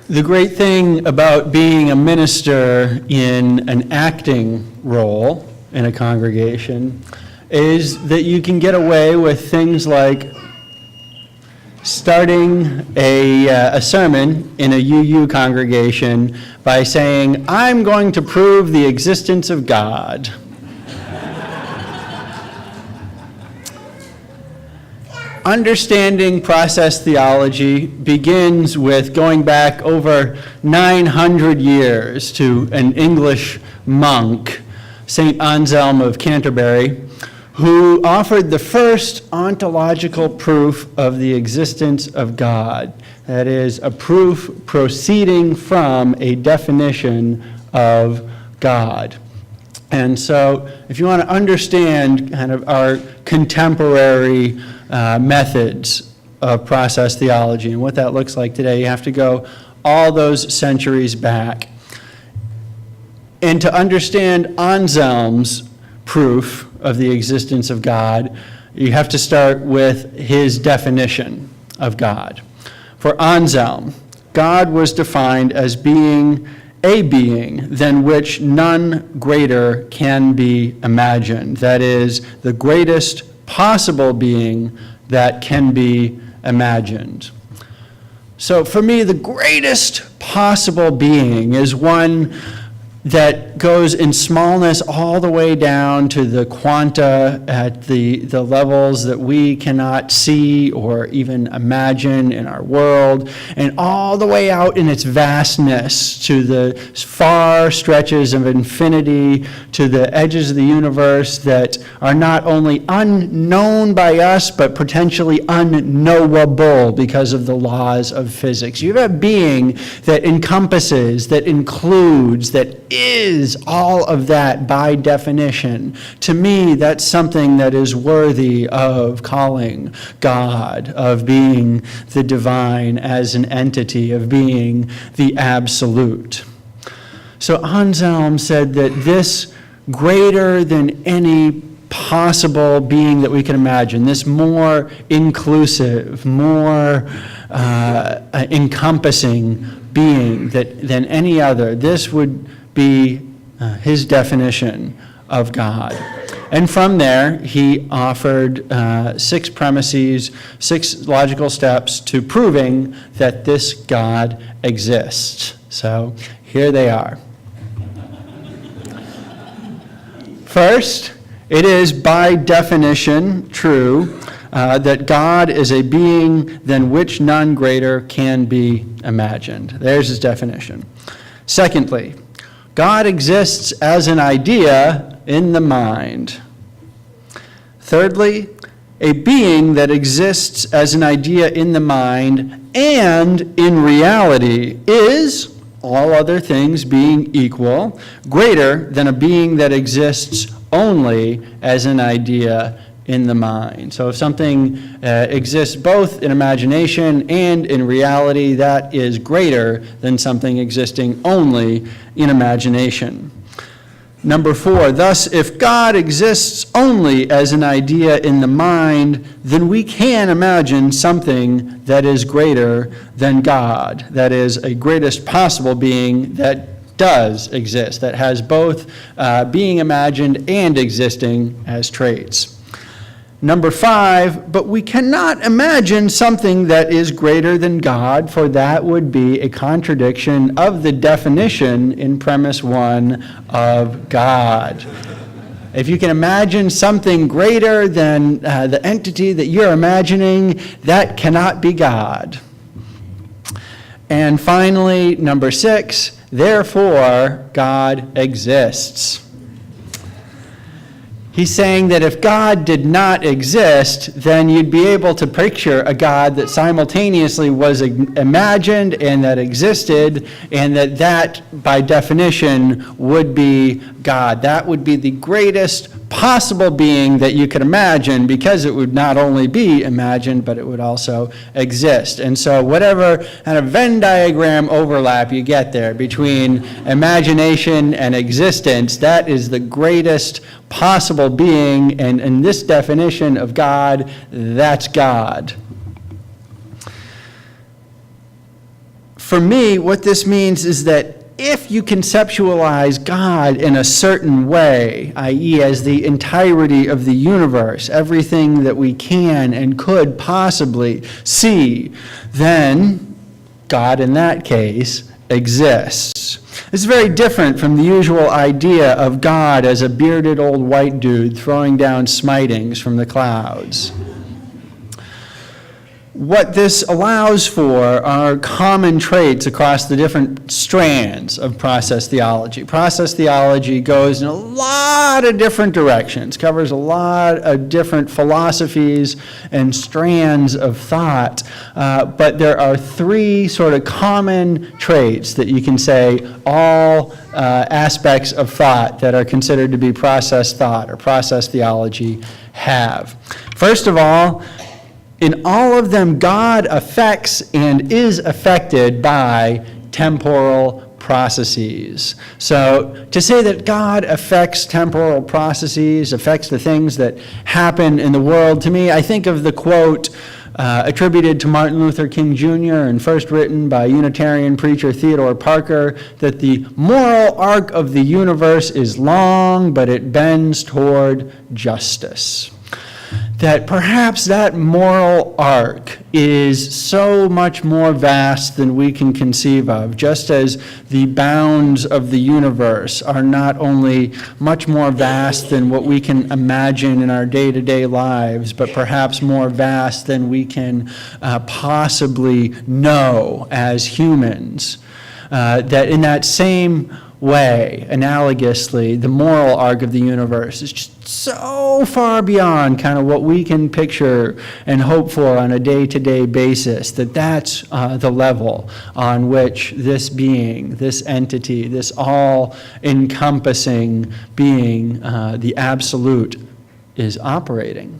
The great thing about being a minister in an acting role in a congregation is that you can get away with things like starting a sermon in a UU congregation by saying, "I'm going to prove the existence of God." Understanding process theology begins with going back over 900 years to an English monk, St. Anselm of Canterbury, who offered the first ontological proof of the existence of God. That is, a proof proceeding from a definition of God. And so, if you want to understand kind of our contemporary methods of process theology and what that looks like today, you have to go all those centuries back. And to understand Anselm's proof of the existence of God, you have to start with his definition of God. For Anselm, God was defined as being a being than which none greater can be imagined. That is, the greatest possible being that can be imagined. So for me, the greatest possible being is one that goes in smallness all the way down to the quanta at the levels that we cannot see or even imagine in our world, and all the way out in its vastness to the far stretches of infinity, to the edges of the universe that are not only unknown by us, but potentially unknowable because of the laws of physics. You have a being that encompasses, that includes, that is all of that by definition. To me, that's something that is worthy of calling God, of being the divine as an entity, of being the absolute. So Anselm said that this greater than any possible being that we can imagine, this more inclusive, more encompassing being than any other, this would be his definition of God. And from there, he offered 6 premises, 6 logical steps to proving that this God exists. So here they are. First, it is by definition true that God is a being than which none greater can be imagined. There's his definition. Secondly, God exists as an idea in the mind. Thirdly, a being that exists as an idea in the mind and in reality is, all other things being equal, greater than a being that exists only as an idea in the mind. So if something exists both in imagination and in reality, that is greater than something existing only in imagination. Number 4, thus, if God exists only as an idea in the mind, then we can imagine something that is greater than God, that is, a greatest possible being that does exist, that has both being imagined and existing as traits. Number 5, but we cannot imagine something that is greater than God, for that would be a contradiction of the definition in premise 1 of God. If you can imagine something greater than the entity that you're imagining, that cannot be God. And finally, number 6, therefore, God exists. He's saying that if God did not exist, then you'd be able to picture a God that simultaneously was imagined and that existed, and that by definition would be God. That would be the greatest possible being that you could imagine, because it would not only be imagined, but it would also exist. And so whatever kind of Venn diagram overlap you get there between imagination and existence, that is the greatest possible being, and in this definition of God, that's God. for me, what this means is that if you conceptualize God in a certain way, i.e. as the entirety of the universe, everything that we can and could possibly see, then God in that case exists. It's very different from the usual idea of God as a bearded old white dude throwing down smitings from the clouds. What this allows for are common traits across the different strands of process theology. Process theology goes in a lot of different directions, covers a lot of different philosophies and strands of thought, but there are three sort of common traits that you can say all aspects of thought that are considered to be process thought or process theology have. First of all, in all of them, God affects and is affected by temporal processes. So to say that God affects temporal processes, affects the things that happen in the world, to me, I think of the quote attributed to Martin Luther King Jr. and first written by Unitarian preacher Theodore Parker, that the moral arc of the universe is long, but it bends toward justice. That perhaps that moral arc is so much more vast than we can conceive of, just as the bounds of the universe are not only much more vast than what we can imagine in our day-to-day lives, but perhaps more vast than we can possibly know as humans. That in that same way, analogously, the moral arc of the universe is just so far beyond kind of what we can picture and hope for on a day-to-day basis, that's the level on which this being, this entity, this all-encompassing being, the absolute, is operating.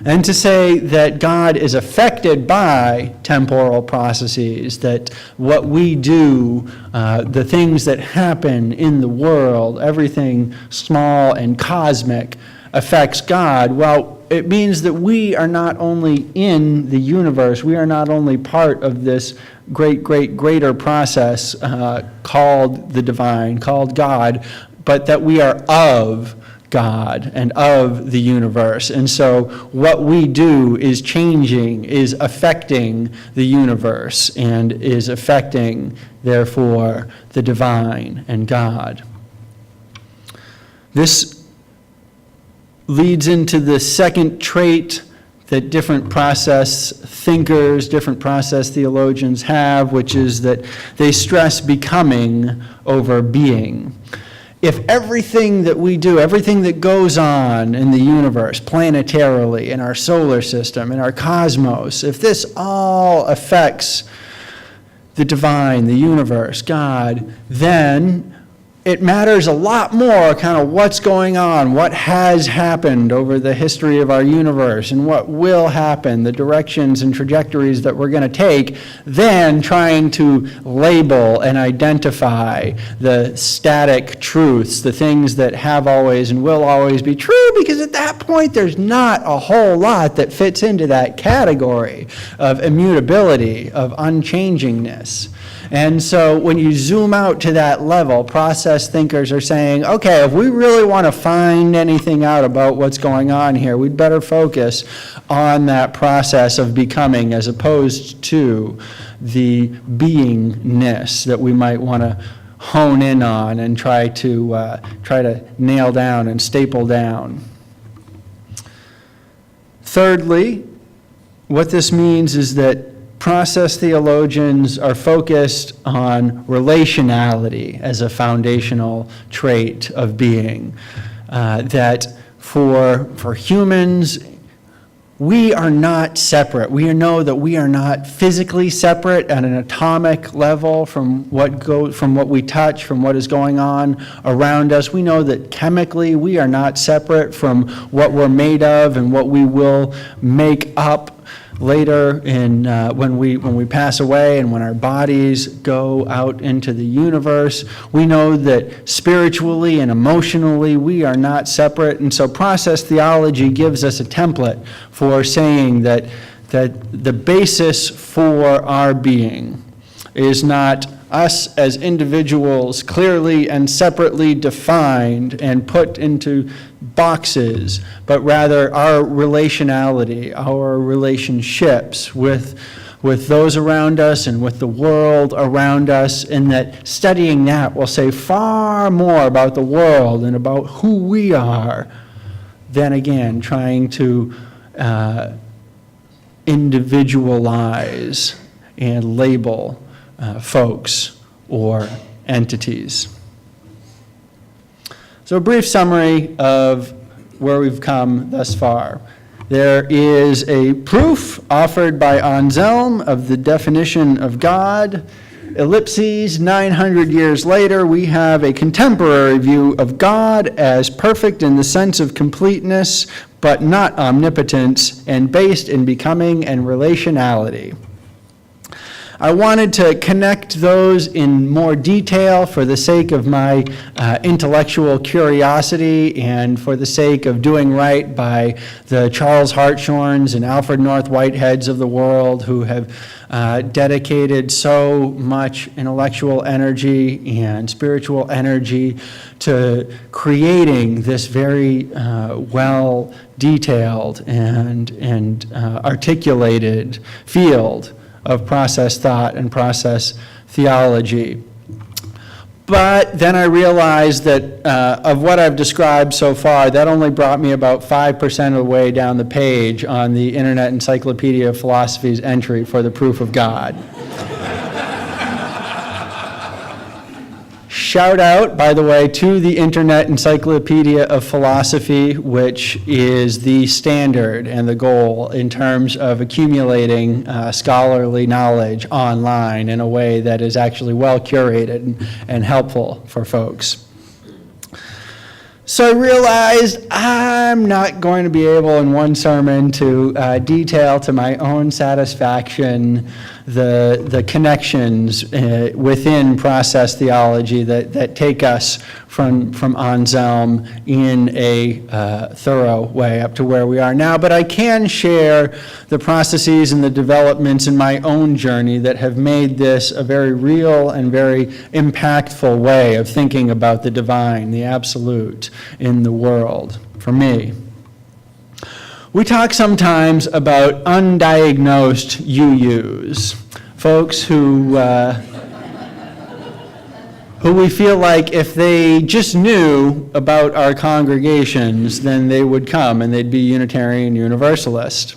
And to say that God is affected by temporal processes, that what we do, the things that happen in the world, everything small and cosmic affects God, well, it means that we are not only in the universe, we are not only part of this greater process called the divine, called God, but that we are of God and of the universe. And so what we do is changing, is affecting the universe, and is affecting, therefore, the divine and God. This leads into the second trait that different process thinkers, different process theologians have, which is that they stress becoming over being. If everything that we do, everything that goes on in the universe, planetarily, in our solar system, in our cosmos, if this all affects the divine, the universe, God, then it matters a lot more kind of what's going on, what has happened over the history of our universe, and what will happen, the directions and trajectories that we're going to take, than trying to label and identify the static truths, the things that have always and will always be true, because at that point there's not a whole lot that fits into that category of immutability, of unchangingness. And so when you zoom out to that level, process thinkers are saying, okay, if we really want to find anything out about what's going on here, we'd better focus on that process of becoming as opposed to the beingness that we might want to hone in on and try to nail down and staple down. Thirdly, what this means is that process theologians are focused on relationality as a foundational trait of being. That for humans, we are not separate. We know that we are not physically separate at an atomic level from what we touch, from what is going on around us. We know that chemically we are not separate from what we're made of and what we will make up later when we pass away and when our bodies go out into the universe. We know that spiritually and emotionally we are not separate, and so process theology gives us a template for saying that the basis for our being, is not us as individuals clearly and separately defined and put into boxes, but rather our relationality, our relationships with those around us and with the world around us, and that studying that will say far more about the world and about who we are than, again, trying to individualize and label folks or entities. So a brief summary of where we've come thus far. There is a proof offered by Anselm of the definition of God. Ellipses, 900 years later, we have a contemporary view of God as perfect in the sense of completeness, but not omnipotence, and based in becoming and relationality. I wanted to connect those in more detail for the sake of my intellectual curiosity and for the sake of doing right by the Charles Hartshorns and Alfred North Whiteheads of the world, who have dedicated so much intellectual energy and spiritual energy to creating this very well-detailed and articulated field of process thought and process theology. But then I realized that of what I've described so far, that only brought me about 5% of the way down the page on the Internet Encyclopedia of Philosophy's entry for the proof of God. Shout out, by the way, to the Internet Encyclopedia of Philosophy, which is the standard and the goal in terms of accumulating scholarly knowledge online in a way that is actually well curated and helpful for folks. So I realized I'm not going to be able in one sermon to detail to my own satisfaction the connections within process theology that take us from Anselm in a thorough way up to where we are now. But I can share the processes and the developments in my own journey that have made this a very real and very impactful way of thinking about the divine, the absolute in the world, for me. We talk sometimes about undiagnosed UUs, folks who we feel like if they just knew about our congregations, then they would come and they'd be Unitarian Universalist.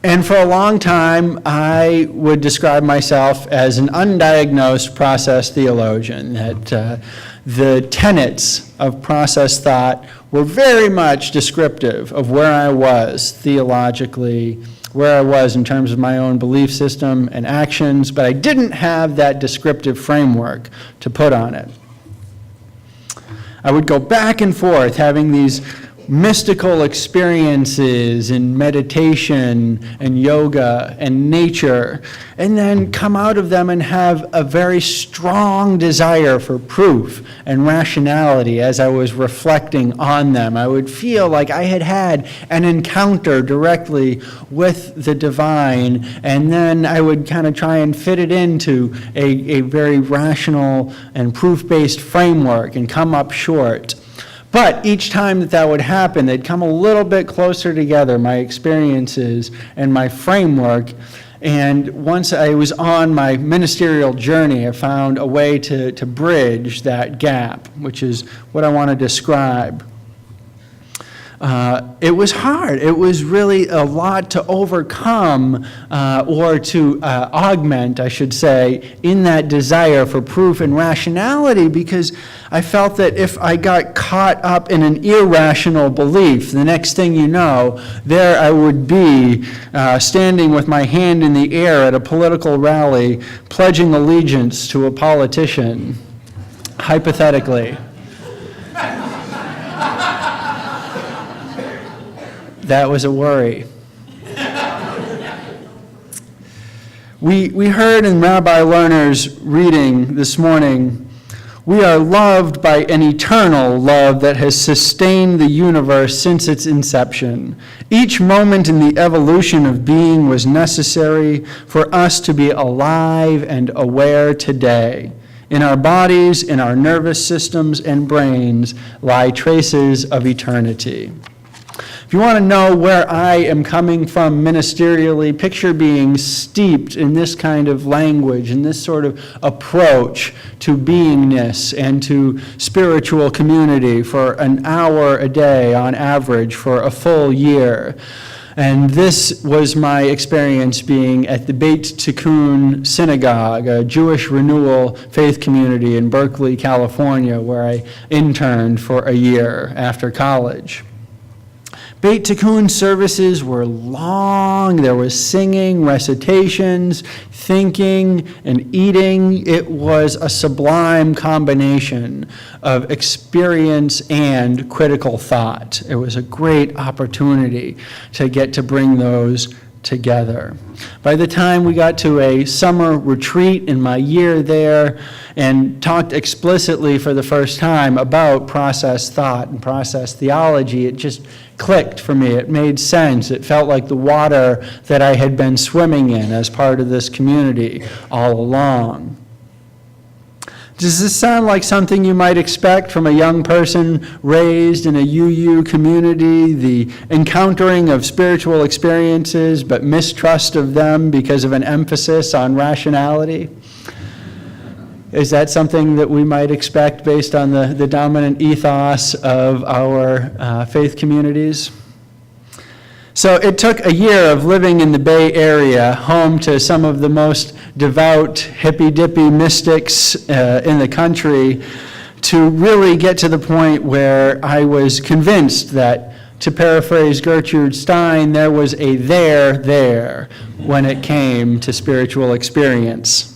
And for a long time, I would describe myself as an undiagnosed process theologian, that the tenets of process thought were very much descriptive of where I was theologically, where I was in terms of my own belief system and actions, but I didn't have that descriptive framework to put on it. I would go back and forth having these mystical experiences in meditation and yoga and nature, and then come out of them and have a very strong desire for proof and rationality as I was reflecting on them. I would feel like I had had an encounter directly with the divine, and then I would kind of try and fit it into a very rational and proof-based framework and come up short. But each time that would happen, they'd come a little bit closer together, my experiences and my framework. And once I was on my ministerial journey, I found a way to bridge that gap, which is what I want to describe. It was hard. It was really a lot to overcome or to augment, I should say, in that desire for proof and rationality, because I felt that if I got caught up in an irrational belief, the next thing you know, there I would be standing with my hand in the air at a political rally, pledging allegiance to a politician, hypothetically. That was a worry. We heard in Rabbi Lerner's reading this morning We are loved by an eternal love that has sustained the universe since its inception. Each moment in the evolution of being was necessary for us to be alive and aware today. In our bodies, in our nervous systems and brains lie traces of eternity. If you want to know where I am coming from ministerially, picture being steeped in this kind of language and this sort of approach to beingness and to spiritual community for an hour a day on average for a full year. And this was my experience being at the Beit Tikkun Synagogue, a Jewish renewal faith community in Berkeley, California, where I interned for a year after college. Beit Tikkun services were long. There was singing, recitations, thinking, and eating. It was a sublime combination of experience and critical thought. It was a great opportunity to get to bring those together. By the time we got to a summer retreat in my year there and talked explicitly for the first time about process thought and process theology, it just clicked for me. It made sense. It felt like the water that I had been swimming in as part of this community all along. Does this sound like something you might expect from a young person raised in a UU community, the encountering of spiritual experiences but mistrust of them because of an emphasis on rationality? Is that something that we might expect based on the dominant ethos of our faith communities? So it took a year of living in the Bay Area, home to some of the most devout, hippy-dippy mystics in the country, to really get to the point where I was convinced that, to paraphrase Gertrude Stein, there was a there when it came to spiritual experience.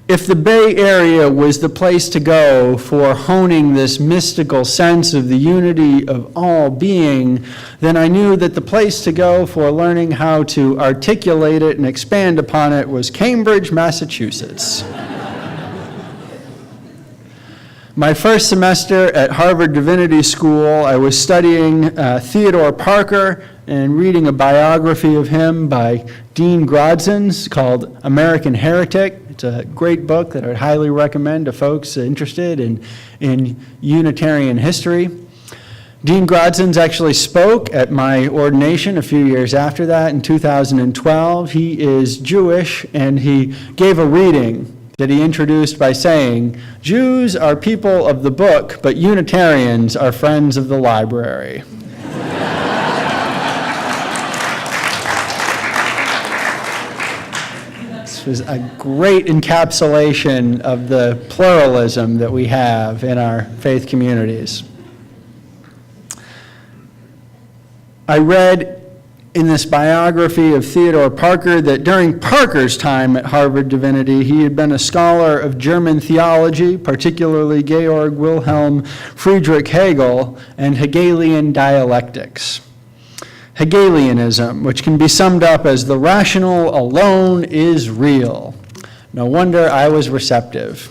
If the Bay Area was the place to go for honing this mystical sense of the unity of all being, then I knew that the place to go for learning how to articulate it and expand upon it was Cambridge, Massachusetts. My first semester at Harvard Divinity School, I was studying Theodore Parker and reading a biography of him by Dean Grodzins called American Heretic. It's a great book that I would highly recommend to folks interested in Unitarian history. Dean Grodzins actually spoke at my ordination a few years after that in 2012. He is Jewish, and he gave a reading that he introduced by saying, "Jews are people of the book, but Unitarians are friends of the library." This was a great encapsulation of the pluralism that we have in our faith communities. I read in this biography of Theodore Parker that during Parker's time at Harvard Divinity, he had been a scholar of German theology, particularly Georg Wilhelm Friedrich Hegel, and Hegelian dialectics. Hegelianism, which can be summed up as the rational alone is real. No wonder I was receptive.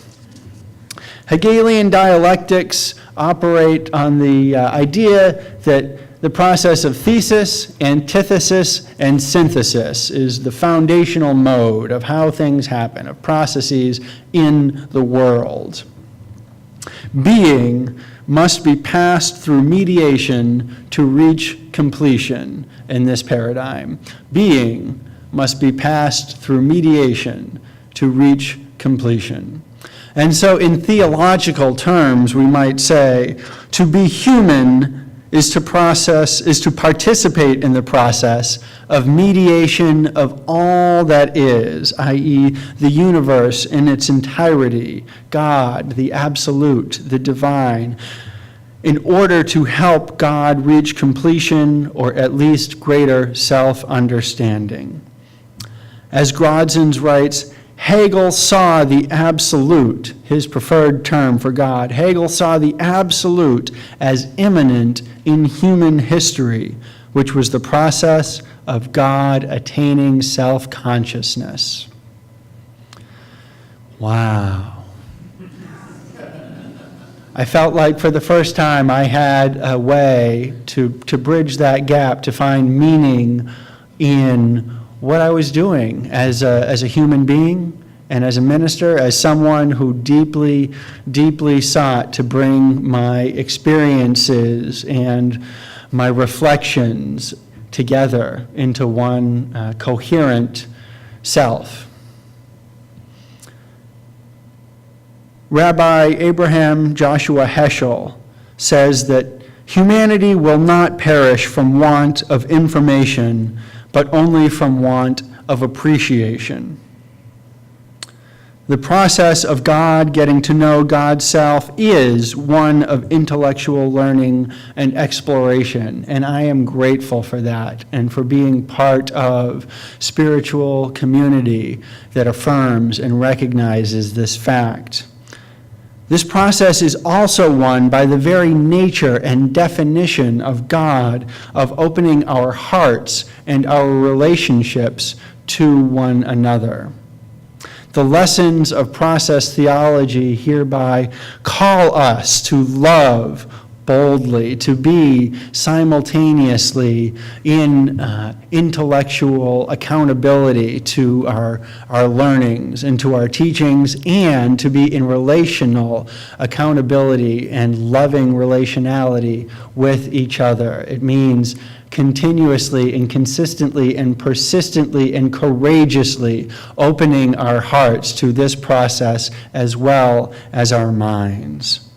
Hegelian dialectics operate on the idea that the process of thesis, antithesis, and synthesis is the foundational mode of how things happen, of processes in the world. Being must be passed through mediation to reach completion in this paradigm. Being must be passed through mediation to reach completion. And so in theological terms, we might say, to be human is to participate in the process of mediation of all that is, i.e., the universe in its entirety, God, the absolute, the divine, in order to help God reach completion or at least greater self-understanding. As Grodzins writes, Hegel saw the absolute, his preferred term for God. Hegel saw the absolute as immanent in human history, which was the process of God attaining self-consciousness. Wow. I felt like for the first time I had a way to bridge that gap, to find meaning in what I was doing as a human being and as a minister, as someone who deeply, deeply sought to bring my experiences and my reflections together into one coherent self. Rabbi Abraham Joshua Heschel says that humanity will not perish from want of information, but only from want of appreciation. The process of God getting to know God's self is one of intellectual learning and exploration, and I am grateful for that and for being part of spiritual community that affirms and recognizes this fact. This process is also one by the very nature and definition of God, of opening our hearts and our relationships to one another. The lessons of process theology hereby call us to love boldly, to be simultaneously in intellectual accountability to our learnings and to our teachings, and to be in relational accountability and loving relationality with each other. It means continuously and consistently and persistently and courageously opening our hearts to this process as well as our minds.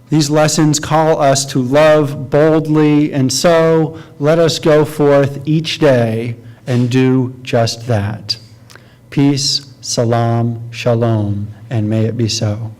These lessons call us to love boldly, and so let us go forth each day and do just that. Peace, salam, shalom, and may it be so.